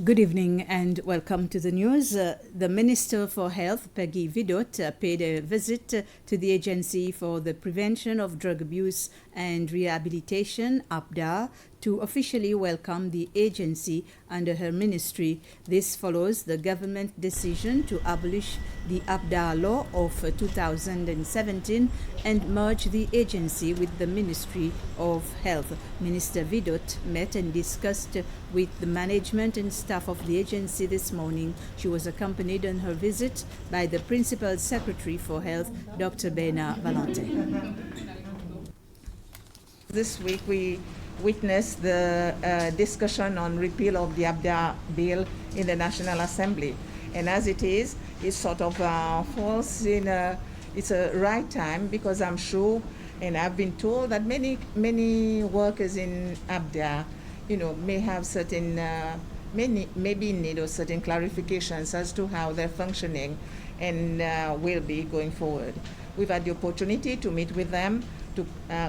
Good evening and welcome to the news. The Minister for Health, Peggy Vidot, paid a visit to the Agency for the Prevention of Drug Abuse and Rehabilitation, APDA, to officially welcome the agency under her ministry. This follows the government decision to abolish the APDA law of 2017 and merge the agency with the Ministry of Health. Minister Vidot met and discussed with the management and staff of the agency this morning. She was accompanied on her visit by the Principal Secretary for Health, Dr. Bernard Valentin. This week we witnessed the discussion on repeal of the APDA bill in the National Assembly. And as it is, it sort of falls in it's a right time, because I'm sure, and I've been told that many workers in APDA, may have certain, maybe in need of certain clarifications as to how they're functioning and will be going forward. We've had the opportunity to meet with them to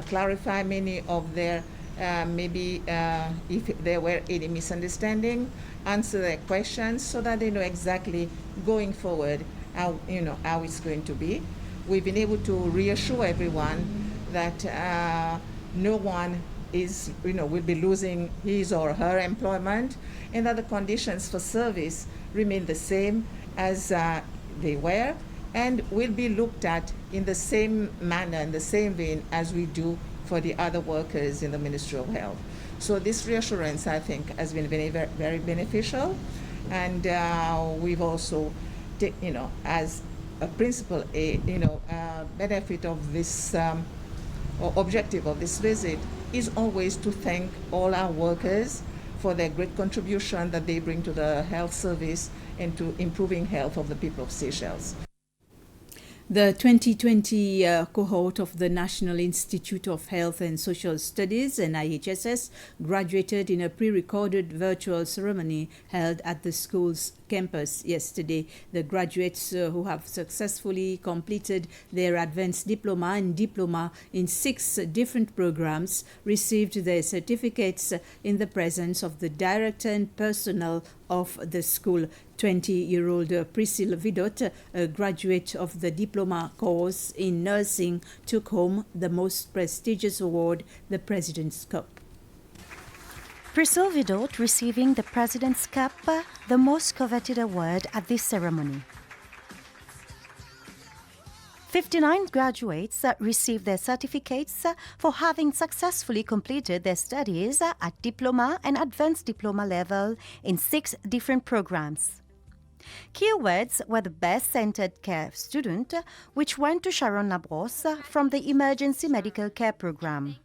clarify many of their if there were any misunderstanding, answer their questions so that they know exactly going forward how it's going to be. We've been able to reassure everyone that no one will be losing his or her employment, and that the conditions for service remain the same as they were, and will be looked at in the same manner, in the same vein as we do for the other workers in the Ministry of Health. So this reassurance, I think, has been very, very beneficial, and we've also, as a principal, benefit of this or objective of this visit is always to thank all our workers for their great contribution that they bring to the health service and to improving health of the people of Seychelles. The 2020 cohort of the National Institute of Health and Social Studies, NIHSS, graduated in a pre-recorded virtual ceremony held at the school's campus yesterday. The graduates who have successfully completed their advanced diploma and diploma in 6 different programs received their certificates in the presence of the director and personnel of the school. 20-year-old Priscilla Vidot, a graduate of the diploma course in nursing, took home the most prestigious award, the President's Cup. Priscilla Vidot receiving the President's Cup, the most coveted award at this ceremony. 59 graduates received their certificates for having successfully completed their studies at diploma and advanced diploma level in 6 different programs. Key awards were the Best Centered Care Student, which went to Sharon Labrosse from the Emergency Medical Care Program.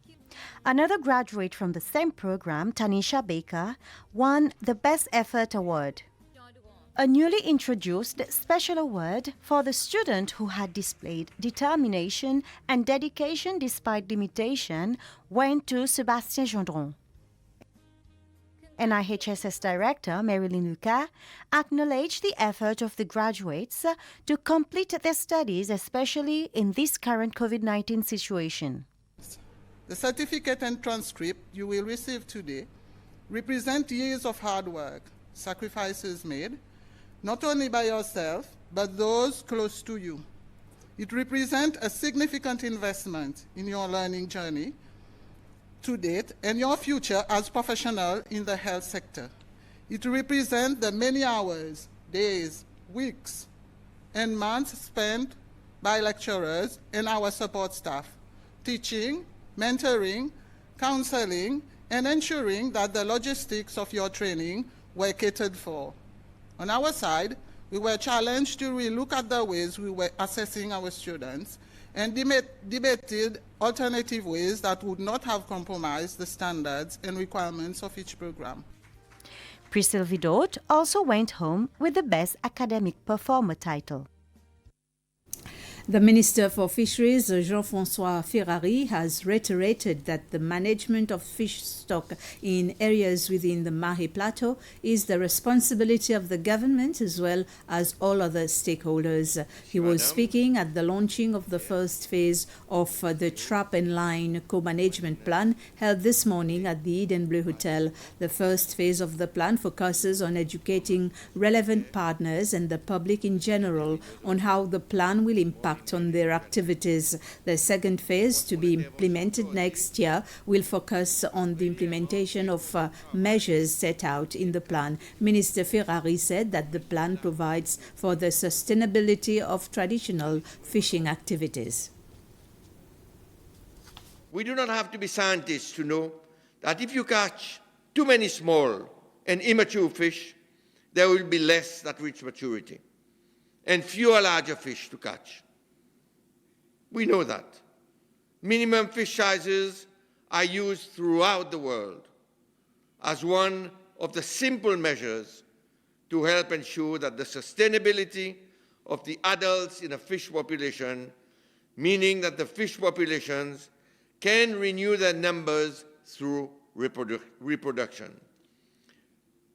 Another graduate from the same program, Tanisha Baker, won the Best Effort Award. A newly introduced special award for the student who had displayed determination and dedication despite limitation went to Sébastien Gendron. NIHSS Director Marilyn Lucas acknowledged the effort of the graduates to complete their studies, especially in this current COVID-19 situation. The certificate and transcript you will receive today represent years of hard work, sacrifices made, not only by yourself, but those close to you. It represents a significant investment in your learning journey to date and your future as professional in the health sector. It represents the many hours, days, weeks, and months spent by lecturers and our support staff, teaching, mentoring, counseling, and ensuring that the logistics of your training were catered for. On our side, we were challenged to relook at the ways we were assessing our students and debated alternative ways that would not have compromised the standards and requirements of each program. Priscilla Vidot also went home with the Best Academic Performer title. The Minister for Fisheries, Jean-François Ferrari, has reiterated that the management of fish stock in areas within the Mahe Plateau is the responsibility of the government as well as all other stakeholders. He was speaking at the launching of the first phase of the Trap and Line co-management plan held this morning at the Eden Bleu Hotel. The first phase of the plan focuses on educating relevant partners and the public in general on how the plan will impact on their activities. The second phase, to be implemented next year, will focus on the implementation of measures set out in the plan. Minister Ferrari said that the plan provides for the sustainability of traditional fishing activities. We do not have to be scientists to know that if you catch too many small and immature fish, there will be less that reach maturity and fewer larger fish to catch. We know that. Minimum fish sizes are used throughout the world as one of the simple measures to help ensure that the sustainability of the adults in a fish population, meaning that the fish populations can renew their numbers through reproduction.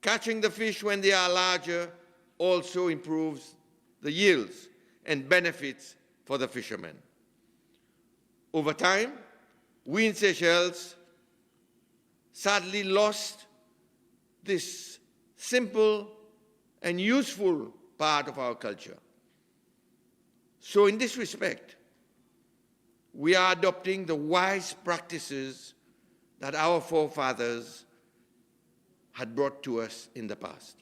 Catching the fish when they are larger also improves the yields and benefits for the fishermen. Over time, we in Seychelles sadly lost this simple and useful part of our culture. So in this respect, we are adopting the wise practices that our forefathers had brought to us in the past.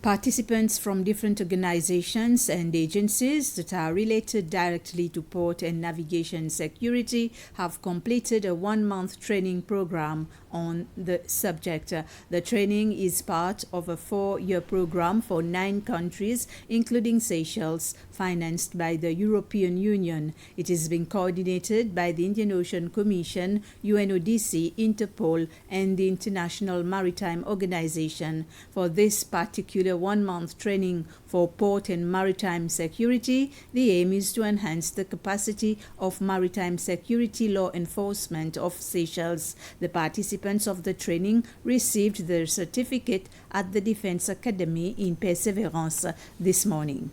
Participants from different organizations and agencies that are related directly to port and navigation security have completed a one-month training program on the subject. The training is part of a 4-year program for 9 countries, including Seychelles, financed by the European Union. It is being coordinated by the Indian Ocean Commission, UNODC, Interpol, and the International Maritime Organization. For this particular one-month training for port and maritime security, the aim is to enhance the capacity of maritime security law enforcement of Seychelles. The participants of the training received their certificate at the Defense Academy in Perseverance this morning.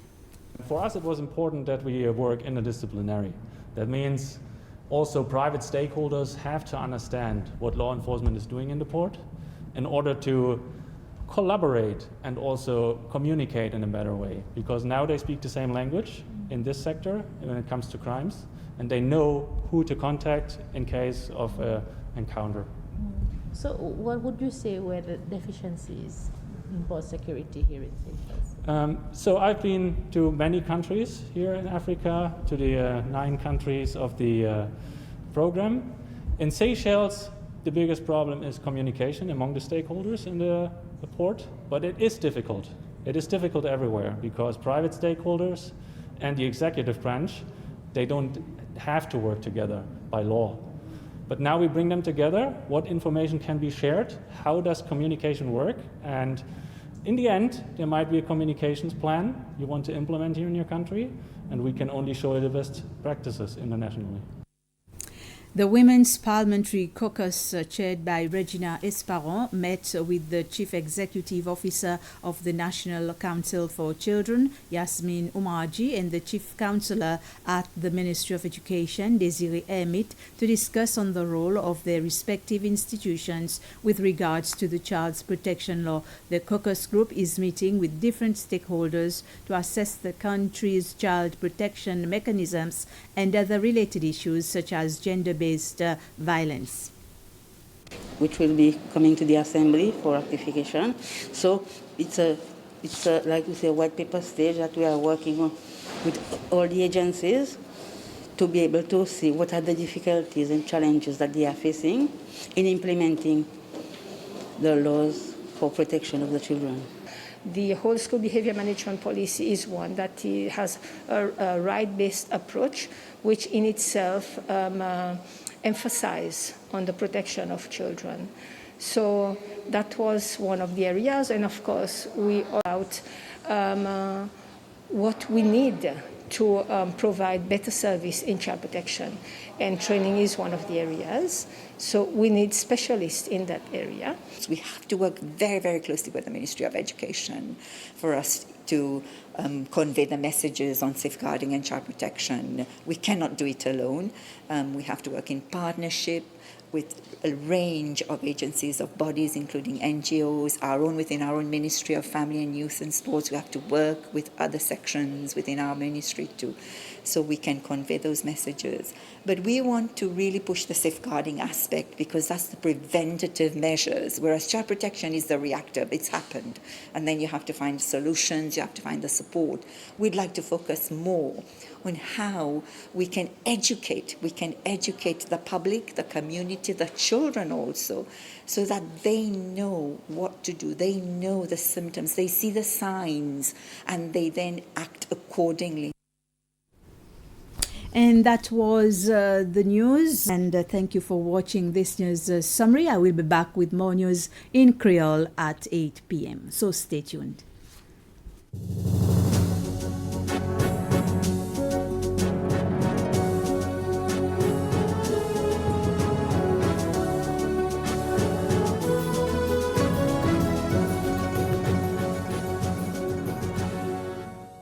For us, it was important that we work interdisciplinary. That means also private stakeholders have to understand what law enforcement is doing in the port in order to collaborate and also communicate in a better way, because now they speak the same language in this sector when it comes to crimes, and they know who to contact in case of an encounter. So what would you say were the deficiencies in port security here in Seychelles? So I've been to many countries here in Africa, to the 9 countries of the program. In Seychelles, the biggest problem is communication among the stakeholders in the port, but it is difficult. It is difficult everywhere because private stakeholders and the executive branch, they don't have to work together by law. But now we bring them together, what information can be shared, how does communication work, and in the end, there might be a communications plan you want to implement here in your country, and we can only show you the best practices internationally. The Women's Parliamentary Caucus, chaired by Regina Esparon, met with the Chief Executive Officer of the National Council for Children, Yasmin Umarji, and the Chief Counsellor at the Ministry of Education, Desiree Hermit, to discuss on the role of their respective institutions with regards to the Child's Protection Law. The caucus group is meeting with different stakeholders to assess the country's child protection mechanisms and other related issues such as gender-based violence, which will be coming to the Assembly for ratification. So it's a like we say, a white paper stage that we are working on with all the agencies to be able to see what are the difficulties and challenges that they are facing in implementing the laws for protection of the children. The whole school behavior management policy is one that has a right-based approach, which in itself emphasizes on the protection of children. So that was one of the areas, and of course we are out what we need to provide better service in child protection, and training is one of the areas. So we need specialists in that area. We have to work very, very closely with the Ministry of Education for us to convey the messages on safeguarding and child protection. We cannot do it alone. We have to work in partnership with a range of agencies, of bodies, including NGOs, within our own Ministry of Family and Youth and Sports. We have to work with other sections within our ministry too, so we can convey those messages. But we want to really push the safeguarding aspect, because that's the preventative measures, whereas child protection is the reactive. It's happened, and then you have to find solutions, you have to find the support. We'd like to focus more on how we can educate the public, the community, the children also, so that they know what to do, they know the symptoms, they see the signs, and they then act accordingly. And that was the news. And thank you for watching this news summary. I will be back with more news in Creole at 8 p.m. So stay tuned.